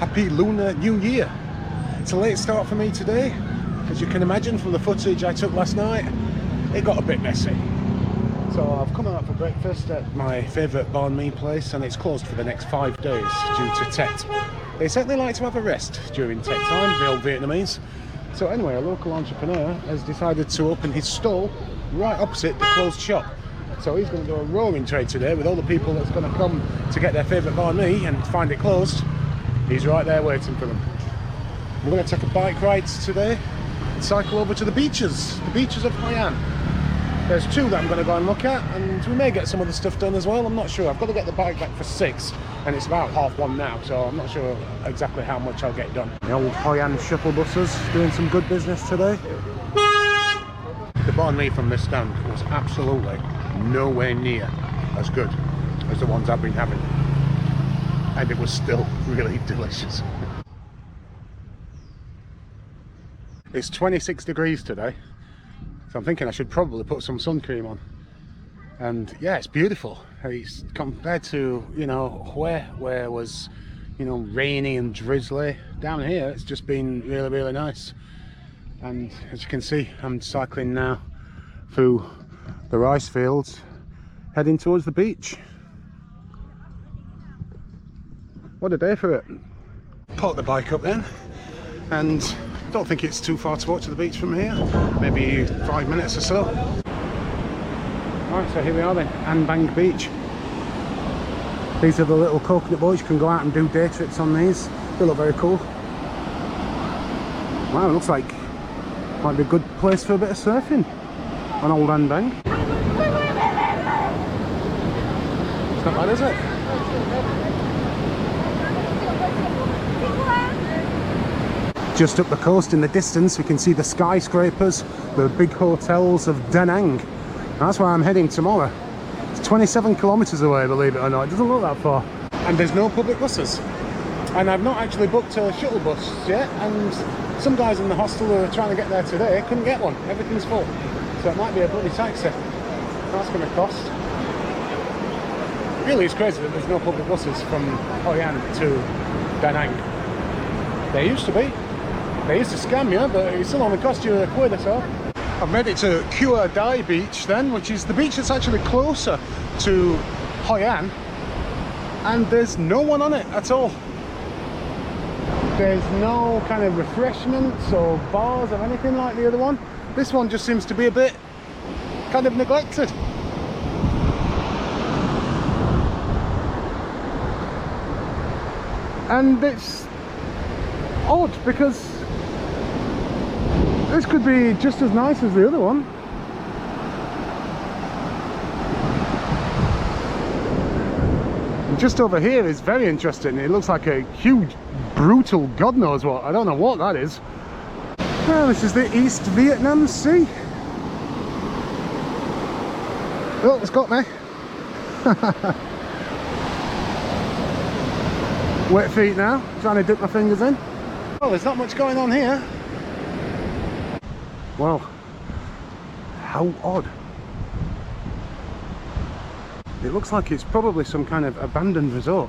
Happy Lunar New Year. It's a late start for me today. As you can imagine from the footage I took last night, it got a bit messy. So I've come out for breakfast at my favourite banh mi place, and it's closed for the next 5 days due to Tet. They certainly like to have a rest during Tet time, the old Vietnamese. So anyway, a local entrepreneur has decided to open his stall right opposite the closed shop. So he's going to do a roaring trade today with all the people that's going to come to get their favourite banh mi and find it closed. He's right there waiting for them. We're going to take a bike ride today and cycle over to the beaches of Hoi An. There's 2 that I'm going to go and look at, and we may get some other stuff done as well, I'm not sure. I've got to get the bike back for 6, and it's about 1:30 now, so I'm not sure exactly how much I'll get done. The old Hoi An shuttle buses doing some good business today. The banh mi from this stand was absolutely nowhere near as good as the ones I've been having, and it was still really delicious. It's 26 degrees today, so I'm thinking I should probably put some sun cream on. And yeah, it's beautiful. It's compared to, you know, where it was, you know, rainy and drizzly. Down here it's just been really nice. And as you can see, I'm cycling now through the rice fields heading towards the beach. What a day for it. Park the bike up then, and don't think it's too far to walk to the beach from here, maybe 5 minutes or so. Right, so here we are then, An Bang Beach. These are the little coconut boats. You can go out and do day trips on these. They look very cool. Wow, it looks like might be a good place for a bit of surfing on old An Bang. It's not bad, is it? Just up the coast in the distance we can see the skyscrapers, the big hotels of Da Nang. That's where I'm heading tomorrow. It's 27 kilometres away, believe it or not. It doesn't look that far. And there's no public buses. And I've not actually booked a shuttle bus yet, and some guys in the hostel who are trying to get there today couldn't get one. Everything's full. So it might be a bloody taxi. That's going to cost. Really, it's crazy that there's no public buses from Hoi An to Da Nang. There used to be. They used to scam you, but it still only cost you £1 or so. I've made it to Hoi Dai Beach then, which is the beach that's actually closer to Hoi An, and there's no one on it at all. There's no kind of refreshments or bars or anything like the other one. This one just seems to be a bit kind of neglected. And it's odd because this could be just as nice as the other one. And just over here is very interesting. It looks like a huge, brutal, God knows what. I don't know what that is. Well, this is the East Vietnam Sea. Oh, it's got me. Wet feet now, trying to dip my fingers in. Oh, there's not much going on here. Wow, how odd. It looks like it's probably some kind of abandoned resort.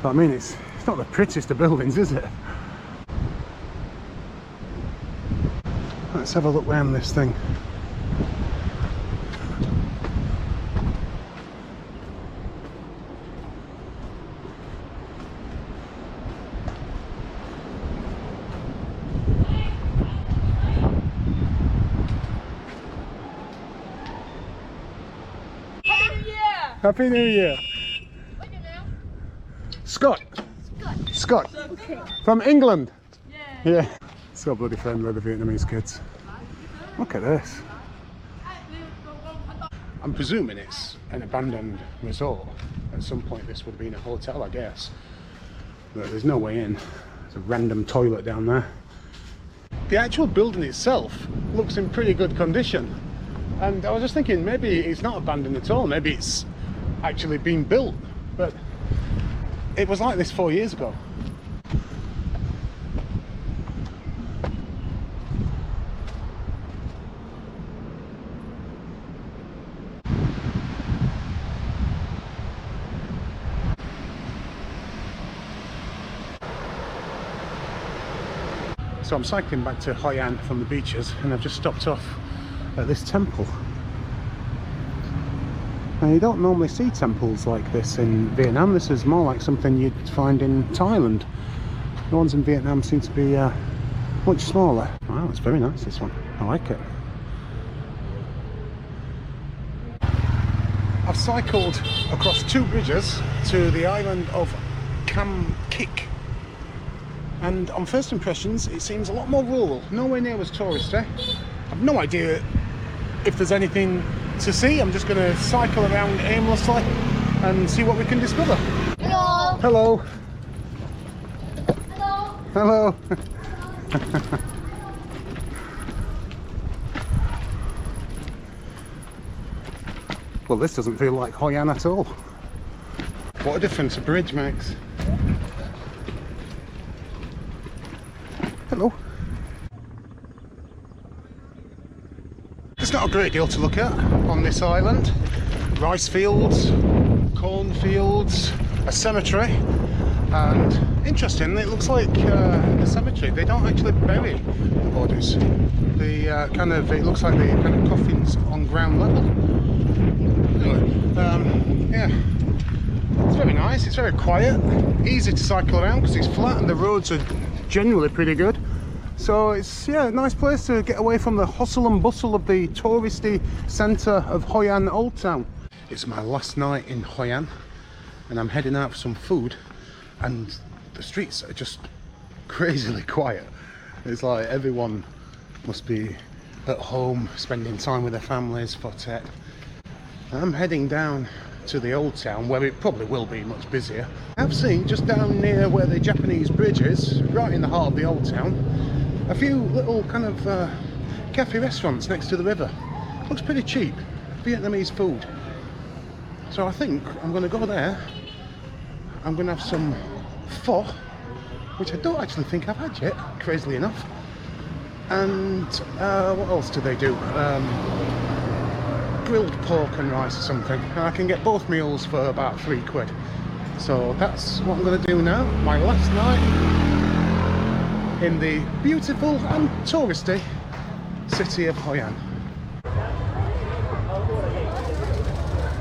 But I mean, it's not the prettiest of buildings, is it? Let's have a look round this thing. Happy New Year! What's your name? Scott! Scott. Scott! Okay. From England! Yeah. Yeah. So bloody friendly, the Vietnamese kids. Look at this. I'm presuming it's an abandoned resort. At some point this would have been a hotel, I guess. But there's no way in. There's a random toilet down there. The actual building itself looks in pretty good condition. And I was just thinking, maybe it's not abandoned at all. Maybe it's actually been built. But it was like this 4 years ago. So I'm cycling back to Hoi An from the beaches, and I've just stopped off at this temple. Now, you don't normally see temples like this in Vietnam. This is more like something you'd find in Thailand. The ones in Vietnam seem to be much smaller. Wow, it's very nice, this one. I like it. I've cycled across 2 bridges to the island of Cam Kik. And on first impressions, it seems a lot more rural, nowhere near as touristy. I've no idea if there's anything to see. I'm just going to cycle around aimlessly and see what we can discover. Hello. Hello. Hello. Hello. Well, this doesn't feel like Hoi An at all. What a difference a bridge makes. Hello. There's not a great deal to look at on this island. Rice fields, corn fields, a cemetery, and interesting, it looks like a cemetery. They don't actually bury the bodies. It looks like the kind of coffins on ground level. Anyway, yeah, it's very nice. It's very quiet, easy to cycle around because it's flat and the roads are generally pretty good. So it's, yeah, a nice place to get away from the hustle and bustle of the touristy centre of Hoi An Old Town. It's my last night in Hoi An and I'm heading out for some food, and the streets are just crazily quiet. It's like everyone must be at home spending time with their families for Tet. I'm heading down to the old town where it probably will be much busier. I've seen just down near where the Japanese bridge is, right in the heart of the old town, a few little kind of cafe restaurants next to the river. Looks pretty cheap, Vietnamese food. So I think I'm going to go there. I'm going to have some pho, which I don't actually think I've had yet, crazily enough. And what else do they do? Grilled pork and rice or something. And I can get both meals for about £3. So that's what I'm going to do now. My last night in the beautiful and touristy city of Hoi An.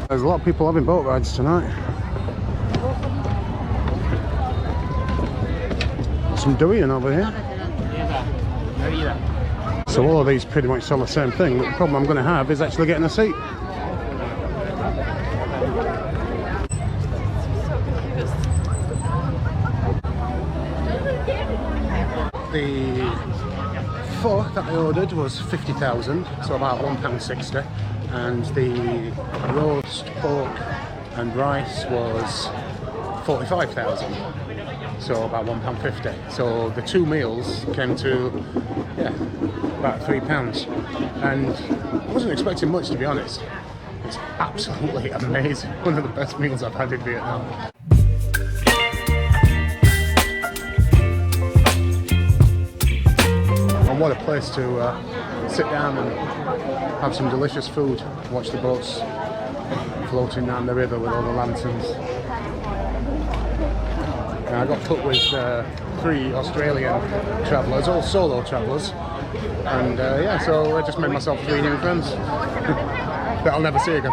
There's a lot of people having boat rides tonight. Some durian over here. So all of these pretty much sell the same thing. The problem I'm going to have is actually getting a seat. The pho that I ordered was 50,000, so about £1.60, and the roast pork and rice was 45,000. So about £1.50. So the 2 meals came to, yeah, about £3. And I wasn't expecting much, to be honest. It's absolutely amazing. One of the best meals I've had in Vietnam. And what a place to sit down and have some delicious food, watch the boats floating down the river with all the lanterns. And I got put with 3 Australian travellers, all solo travellers, and yeah, so I just made myself 3 new friends that I'll never see again.